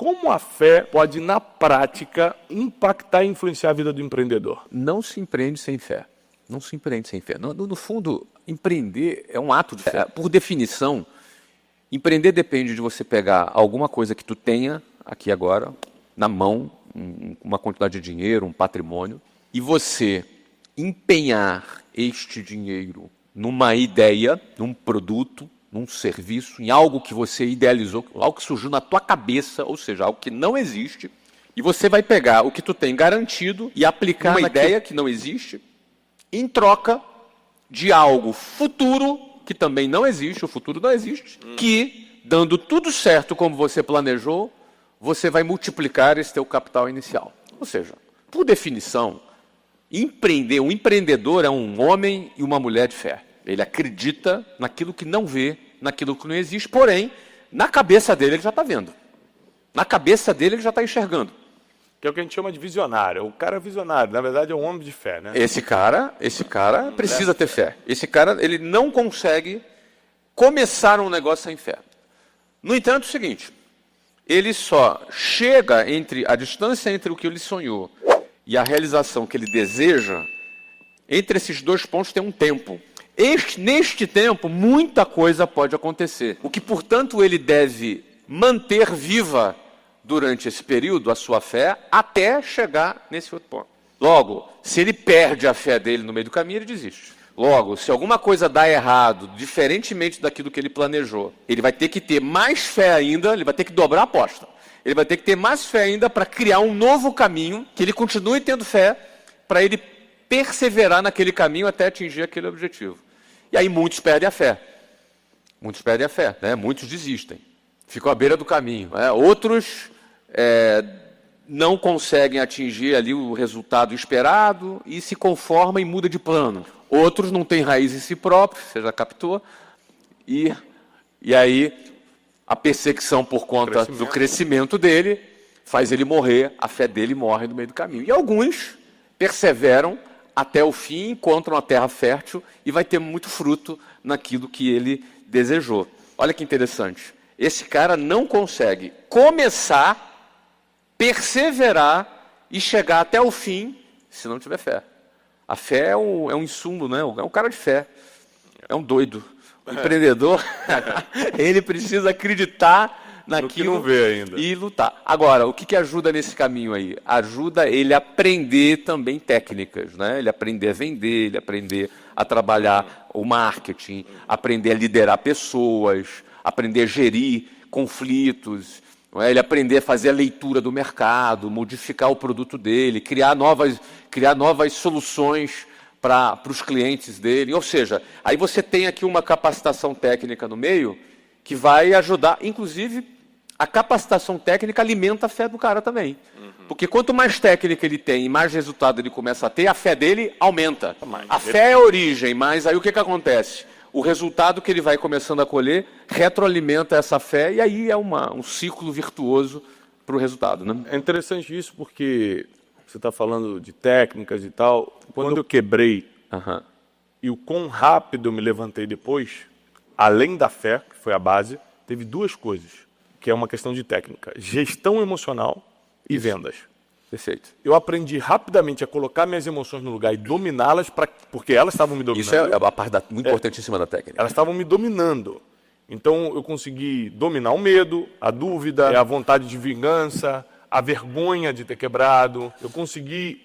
como a fé pode, na prática, impactar e influenciar a vida do empreendedor? Não se empreende sem fé. Não se empreende sem fé. No fundo, empreender é um ato de fé. Por definição, empreender depende de você pegar alguma coisa que tu tenha aqui agora, na mão, uma quantidade de dinheiro, um patrimônio, e você empenhar este dinheiro numa ideia, num produto, num serviço, em algo que você idealizou, algo que surgiu na tua cabeça, ou seja, algo que não existe, e você vai pegar o que tu tem garantido e aplicar uma ideia que não existe, em troca de algo futuro, que também não existe, o futuro não existe, que, dando tudo certo como você planejou, você vai multiplicar esse teu capital inicial. Ou seja, por definição, um empreendedor é um homem e uma mulher de fé. Ele acredita naquilo que não vê, naquilo que não existe, porém, na cabeça dele ele já está vendo. Na cabeça dele ele já está enxergando. Que é o que a gente chama de visionário. O cara é visionário, na verdade é um homem de fé, né? Esse cara precisa ter fé. Esse cara, ele não consegue começar um negócio sem fé. No entanto, é o seguinte, ele só chega a distância entre o que ele sonhou e a realização que ele deseja, entre esses dois pontos tem um tempo. Neste tempo, muita coisa pode acontecer. O que, portanto, ele deve manter viva durante esse período a sua fé até chegar nesse outro ponto. Logo, se ele perde a fé dele no meio do caminho, ele desiste. Logo, se alguma coisa dá errado, diferentemente daquilo que ele planejou, ele vai ter que ter mais fé ainda, ele vai ter que dobrar a aposta. Ele vai ter que ter mais fé ainda para criar um novo caminho, que ele continue tendo fé, para ele perseverar naquele caminho até atingir aquele objetivo. E aí muitos perdem a fé. Muitos perdem a fé, né? Muitos desistem. Ficam à beira do caminho. Outros não conseguem atingir ali o resultado esperado e se conformam e mudam de plano. Outros não têm raiz em si próprios, você já captou, e aí a perseguição por conta do crescimento dele faz ele morrer, a fé dele morre no meio do caminho. E alguns perseveram até o fim, encontram a terra fértil e vai ter muito fruto naquilo que ele desejou. Olha que interessante. Esse cara não consegue começar, perseverar e chegar até o fim se não tiver fé. A fé é um insumo, né? É um cara de fé. É um doido. O empreendedor, ele precisa acreditar naquilo que não vê ainda e lutar. Agora, o que ajuda nesse caminho aí? Ajuda ele a aprender também técnicas, né? Ele aprender a vender, ele aprender a trabalhar o marketing, aprender a liderar pessoas, aprender a gerir conflitos, não é? Ele aprender a fazer a leitura do mercado, modificar o produto dele, criar novas soluções para os clientes dele. Ou seja, aí você tem aqui uma capacitação técnica no meio que vai ajudar, inclusive, a capacitação técnica alimenta a fé do cara também. Porque quanto mais técnica ele tem e mais resultado ele começa a ter, a fé dele aumenta. A fé é a origem, mas aí o que acontece? O resultado que ele vai começando a colher retroalimenta essa fé e aí é um ciclo virtuoso para o resultado, né? É interessante isso porque você está falando de técnicas e tal. Quando eu quebrei e o quão rápido eu me levantei depois, além da fé, que foi a base, teve duas coisas, que é uma questão de técnica. Gestão emocional e vendas. Perfeito. Eu aprendi rapidamente a colocar minhas emoções no lugar e dominá-las, porque elas estavam me dominando. Isso é a parte muito importantíssima da técnica. Elas estavam me dominando. Então eu consegui dominar o medo, a dúvida, a vontade de vingança, a vergonha de ter quebrado. Eu consegui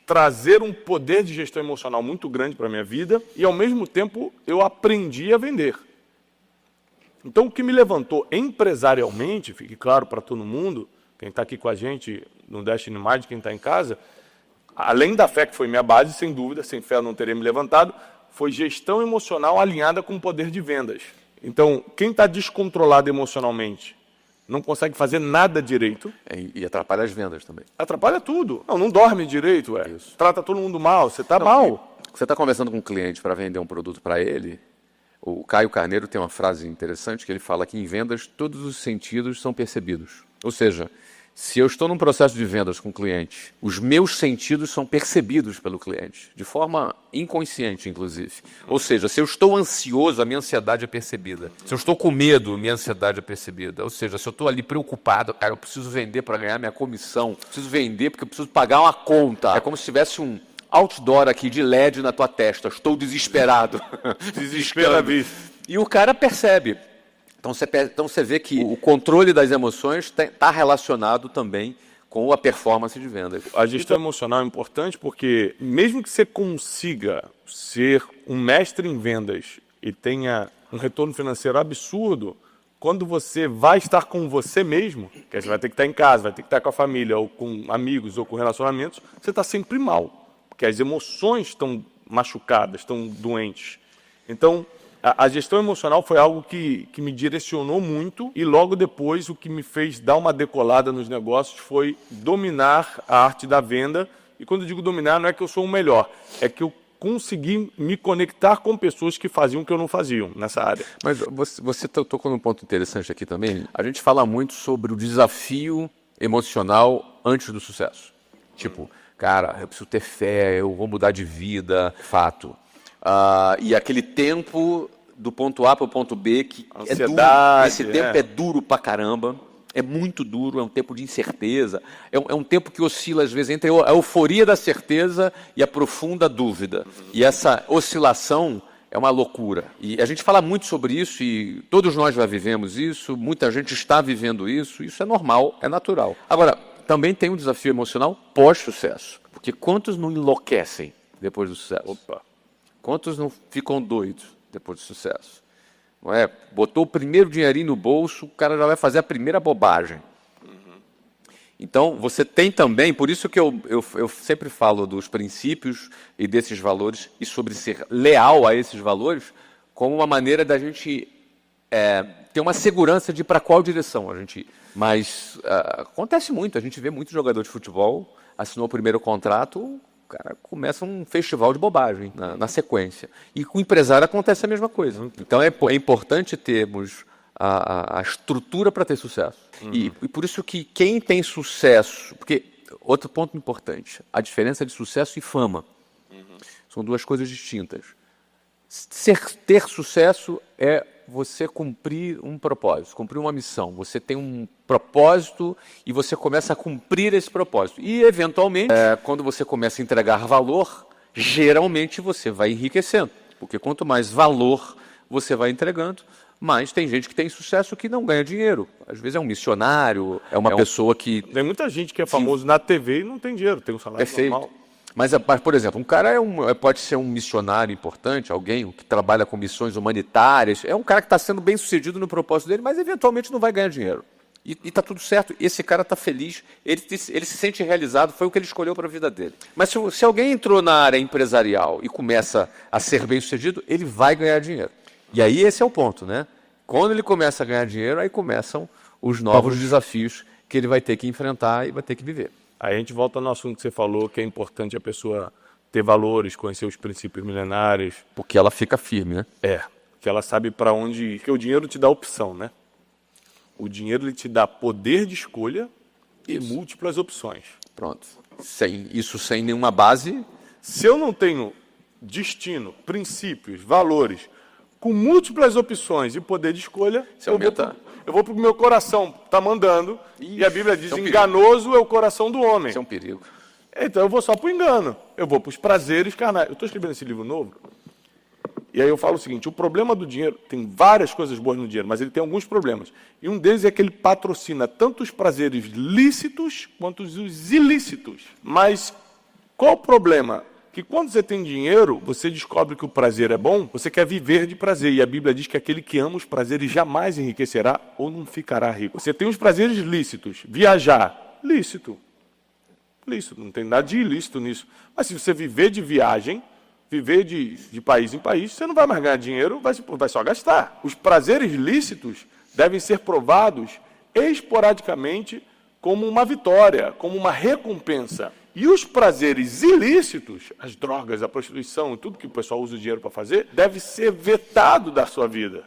trazer um poder de gestão emocional muito grande para a minha vida e, ao mesmo tempo, eu aprendi a vender. Então, o que me levantou empresarialmente, fique claro para todo mundo, quem está aqui com a gente no Destiny Mind, quem está em casa, além da fé, que foi minha base, sem dúvida, sem fé eu não teria me levantado, foi gestão emocional alinhada com o poder de vendas. Então, quem está descontrolado emocionalmente não consegue fazer nada direito. E atrapalha as vendas também. Atrapalha tudo. Não dorme direito, trata todo mundo mal, você está mal. Você está conversando com um cliente para vender um produto para ele, o Caio Carneiro tem uma frase interessante que ele fala que em vendas todos os sentidos são percebidos. Ou seja, Se eu estou num processo de vendas com o cliente, os meus sentidos são percebidos pelo cliente, de forma inconsciente, inclusive. Ou seja, se eu estou ansioso, a minha ansiedade é percebida. Se eu estou com medo, minha ansiedade é percebida. Ou seja, se eu estou ali preocupado, cara, eu preciso vender para ganhar minha comissão, preciso vender porque eu preciso pagar uma conta. É como se tivesse um outdoor aqui de LED na tua testa. Estou desesperado. Desespero à vista. E o cara percebe. Então você vê que o controle das emoções está relacionado também com a performance de venda. A gestão emocional é importante porque mesmo que você consiga ser um mestre em vendas e tenha um retorno financeiro absurdo, quando você vai estar com você mesmo, que você vai ter que estar em casa, vai ter que estar com a família, ou com amigos, ou com relacionamentos, você está sempre mal, porque as emoções estão machucadas, estão doentes. Então, a gestão emocional foi algo que me direcionou muito e logo depois o que me fez dar uma decolada nos negócios foi dominar a arte da venda. E quando eu digo dominar, não é que eu sou o melhor, é que eu consegui me conectar com pessoas que faziam o que eu não fazia nessa área. Mas você tocou num ponto interessante aqui também. A gente fala muito sobre o desafio emocional antes do sucesso. Tipo, cara, eu preciso ter fé, eu vou mudar de vida, fato. E aquele tempo do ponto A para o ponto B, que ansiedade, é duro. Esse tempo é duro pra caramba, é muito duro, é um tempo de incerteza, é um tempo que oscila às vezes entre a euforia da certeza e a profunda dúvida. E essa oscilação é uma loucura. E a gente fala muito sobre isso e todos nós já vivemos isso, muita gente está vivendo isso é normal, é natural. Agora, também tem um desafio emocional pós-sucesso, porque quantos não enlouquecem depois do sucesso? Opa! Quantos não ficam doidos depois do sucesso? Não é? Botou o primeiro dinheirinho no bolso, o cara já vai fazer a primeira bobagem. Então, você tem também, por isso que eu sempre falo dos princípios e desses valores, e sobre ser leal a esses valores, como uma maneira da gente ter uma segurança de ir para qual direção a gente ir. Mas acontece muito, a gente vê muito jogador de futebol, assinou o primeiro contrato, cara, começa um festival de bobagem na sequência. E com o empresário acontece a mesma coisa. Então é importante termos a estrutura para ter sucesso. E por isso que quem tem sucesso... Porque, outro ponto importante, a diferença de sucesso e fama. São duas coisas distintas. Ter sucesso é você cumprir um propósito, cumprir uma missão. Você tem um propósito e você começa a cumprir esse propósito. E, eventualmente, quando você começa a entregar valor, geralmente você vai enriquecendo. Porque quanto mais valor você vai entregando, mais tem gente que tem sucesso que não ganha dinheiro. Às vezes é um missionário, é uma pessoa que... Tem muita gente que é famoso na TV e não tem dinheiro, tem um salário normal. Mas, por exemplo, um cara pode ser um missionário importante, alguém que trabalha com missões humanitárias, é um cara que está sendo bem sucedido no propósito dele, mas eventualmente não vai ganhar dinheiro. E está tudo certo, esse cara está feliz, ele se sente realizado, foi o que ele escolheu para a vida dele. Mas se alguém entrou na área empresarial e começa a ser bem sucedido, ele vai ganhar dinheiro. E aí esse é o ponto, né? Quando ele começa a ganhar dinheiro, aí começam os novos desafios que ele vai ter que enfrentar e vai ter que viver. Aí a gente volta no assunto que você falou, que é importante a pessoa ter valores, conhecer os princípios milenares. Porque ela fica firme, né? Que ela sabe para onde ir. Porque o dinheiro te dá opção, né? O dinheiro ele te dá poder de escolha e múltiplas opções. Pronto. Sem nenhuma base. Se eu não tenho destino, princípios, valores, com múltiplas opções e poder de escolha, eu vou para o meu coração, está mandando, e a Bíblia diz, enganoso é o coração do homem. Isso é um perigo. Então eu vou só para o engano, eu vou para os prazeres carnais. Eu estou escrevendo esse livro novo, e aí eu falo o seguinte, o problema do dinheiro, tem várias coisas boas no dinheiro, mas ele tem alguns problemas. E um deles é que ele patrocina tanto os prazeres lícitos quanto os ilícitos. Mas qual o problema? Que quando você tem dinheiro, você descobre que o prazer é bom, você quer viver de prazer. E a Bíblia diz que aquele que ama os prazeres jamais enriquecerá ou não ficará rico. Você tem os prazeres lícitos. Viajar, lícito. Lícito, não tem nada de ilícito nisso. Mas se você viver de viagem, viver de país em país, você não vai mais ganhar dinheiro, vai só gastar. Os prazeres lícitos devem ser provados esporadicamente como uma vitória, como uma recompensa. E os prazeres ilícitos, as drogas, a prostituição, tudo que o pessoal usa o dinheiro para fazer, deve ser vetado da sua vida.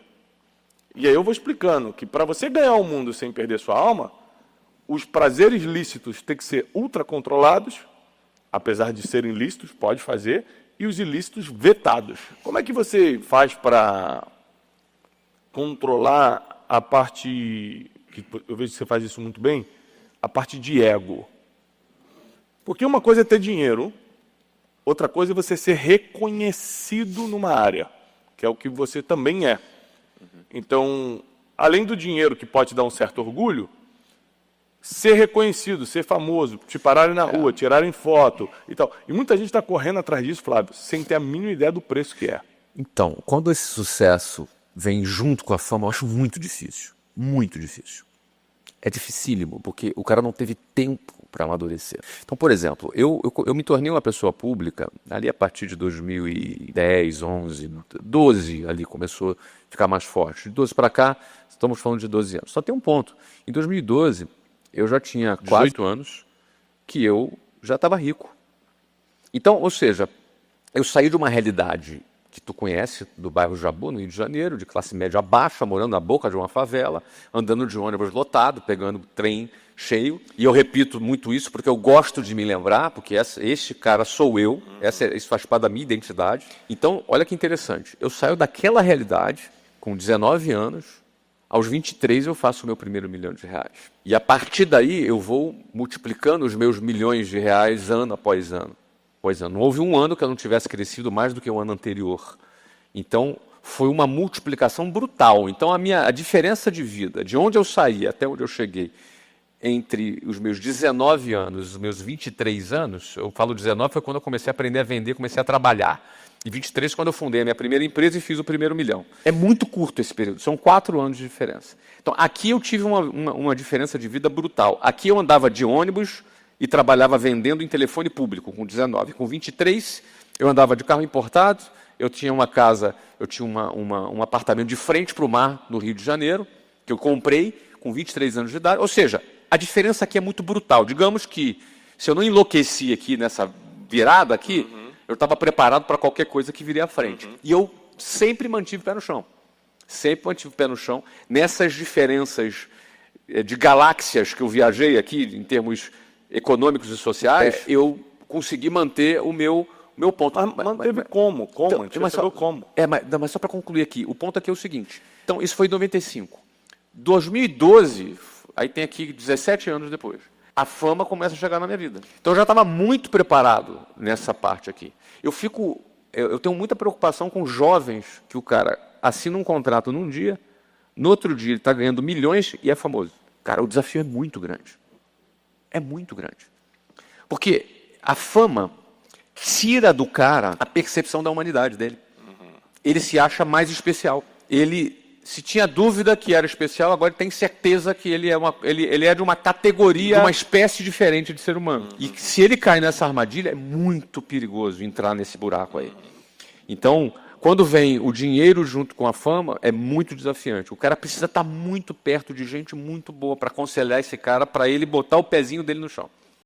E aí eu vou explicando que para você ganhar o mundo sem perder sua alma, os prazeres lícitos têm que ser ultra controlados, apesar de serem lícitos, pode fazer, e os ilícitos vetados. Como é que você faz para controlar a parte, que eu vejo que você faz isso muito bem, a parte de ego? Porque uma coisa é ter dinheiro, outra coisa é você ser reconhecido numa área, que é o que você também é. Então, além do dinheiro que pode te dar um certo orgulho, ser reconhecido, ser famoso, te pararem na rua, tirarem foto e tal. E muita gente está correndo atrás disso, Flávio, sem ter a mínima ideia do preço que é. Então, quando esse sucesso vem junto com a fama, eu acho muito difícil. Muito difícil. É dificílimo, porque o cara não teve tempo para amadurecer. Então, por exemplo, eu me tornei uma pessoa pública ali a partir de 2010, 11, 12, ali começou a ficar mais forte. De 12 para cá, estamos falando de 12 anos. Só tem um ponto. Em 2012, eu já tinha 18 anos que eu já estava rico. Então, ou seja, eu saí de uma realidade que tu conhece, do bairro Jabu, no Rio de Janeiro, de classe média baixa, morando na boca de uma favela, andando de ônibus lotado, pegando trem cheio. E eu repito muito isso porque eu gosto de me lembrar, porque este cara sou eu, isso faz parte da minha identidade. Então, olha que interessante, eu saio daquela realidade com 19 anos, aos 23 eu faço o meu primeiro R$1 milhão. E a partir daí eu vou multiplicando os meus milhões de reais ano após ano. Não houve um ano que eu não tivesse crescido mais do que o ano anterior. Então, foi uma multiplicação brutal. Então, a diferença de vida, de onde eu saí até onde eu cheguei, entre os meus 19 anos e os meus 23 anos, eu falo 19 foi quando eu comecei a aprender a vender, comecei a trabalhar. E 23 quando eu fundei a minha primeira empresa e fiz o primeiro R$1 milhão. É muito curto esse período, são 4 anos de diferença. Então, aqui eu tive uma diferença de vida brutal. Aqui eu andava de ônibus e trabalhava vendendo em telefone público, com 19. Com 23, eu andava de carro importado, eu tinha uma casa, eu tinha um apartamento de frente para o mar, no Rio de Janeiro, que eu comprei com 23 anos de idade. Ou seja, a diferença aqui é muito brutal. Digamos que, se eu não enlouqueci aqui nessa virada aqui, eu estava preparado para qualquer coisa que viria à frente. E eu sempre mantive o pé no chão. Sempre mantive o pé no chão. Nessas diferenças de galáxias que eu viajei aqui, em termos econômicos e sociais, eu consegui manter o meu ponto. Mas teve como? Mas só para concluir aqui, o ponto aqui é o seguinte. Então, isso foi em 95. 2012, aí tem aqui 17 anos depois, a fama começa a chegar na minha vida. Então, eu já estava muito preparado nessa parte aqui. Eu tenho muita preocupação com jovens que o cara assina um contrato num dia, no outro dia ele está ganhando milhões e é famoso. Cara, o desafio é muito grande. É muito grande. Porque a fama tira do cara a percepção da humanidade dele. Ele se acha mais especial. Ele, se tinha dúvida que era especial, agora ele tem certeza que ele é de uma categoria, de uma espécie diferente de ser humano. E se ele cai nessa armadilha, é muito perigoso entrar nesse buraco aí. Então, quando vem o dinheiro junto com a fama, é muito desafiante. O cara precisa estar muito perto de gente muito boa para aconselhar esse cara, para ele botar o pezinho dele no chão.